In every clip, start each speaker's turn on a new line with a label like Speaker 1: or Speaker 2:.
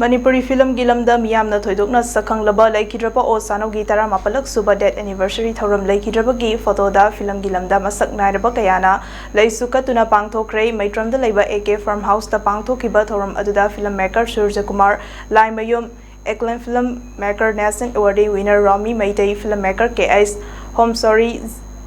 Speaker 1: Manipuri film gilamda miyamna thoidokna sakhanglaba Leikhidraba O.Sanou gi 18 suba death anniversary thouram Leikhidraba gi photo da film gilamda masak nairaba kayana leisukatuna pangthokhre maitramda leiba AK farmhouse da pangthokhiba thouram aduda filmmaker Surya Kumar Laimayum acclaimed filmmaker National Award winner Rami Maitei filmmaker KS Home Sorry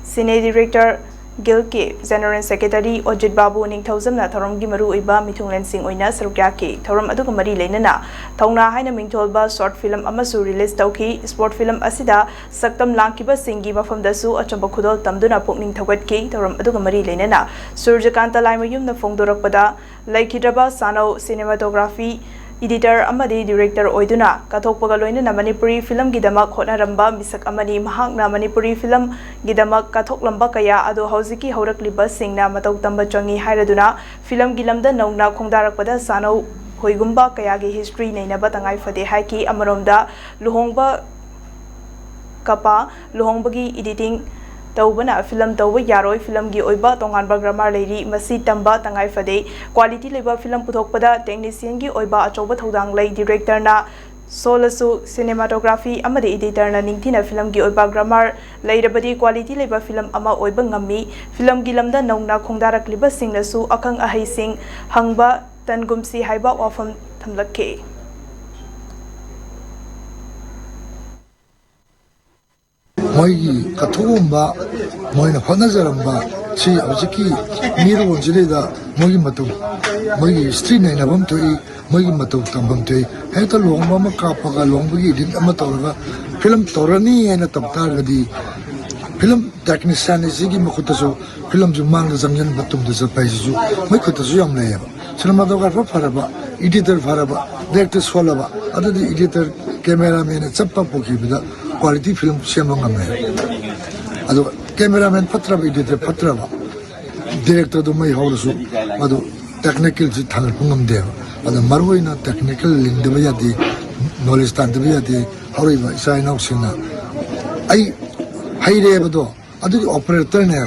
Speaker 1: Cine director Gilke General Secretary Ojit Babu Ningthauzamna Thoram gi maru iba mithunglen sing oina sarukyaki Thoram aduga mari leinana Thongna haina mingtholba short film amasu release tauki sport film asida saktam langkiba singi mafamdasu achamba khudol tamduna pukning thawatki Thoram aduga mari leinana Surjakanta Laimayumna phongdorakpada Leikhidraba O.Sanou cinematography editor amadi director oiduna kathokpaga loinana Manipuri film gidamak hotnaramba misak amani mahakna Manipuri film gidamak kathoklamba kaya ado hauziki haurakliba singna matau tamba changi hairaduna film gilamda nauna khongdarakpada Sanou hoigumba kayagi history neinaba tangai fade haiki amaromda luhongba kapa luhongbagi editing Taubana film tauba yaroi film gi oiba tonganba grammar leiri masi tamba tangai fade quality leba film puthokpada technician gi oiba achoba thodang lei director na solasu cinematography amadi editor na ningthina film gi oiba grammar leirabadi quality leba film ama oiba ngami film gi lamda nauna khongdarakliba singnasu akhang ahai sing hangba tangumsi haiba wafam thamlakhe
Speaker 2: Moigi kathumba moina honazaramba si abjiki miru onjileda mogi matu mogi street naina bam toi mogi matu tambam toi heta longba ma kapaga longbugi din ama tawraga film torani ena tabtar gadi film technician sigi makutaso film ju mang jangyan batum de sapai ju mai khutasu yam lay cinematographer faraba editor faraba director solaba adadi editor cameraman chappa pokibida quality film semangame ado cameraman patra editor patra director do mai hawrusu ado technical ji thal pungam de ado marwoina technical link de yadi knowledge tan de yadi hawriba isai nausina ai haire bado ado operator ne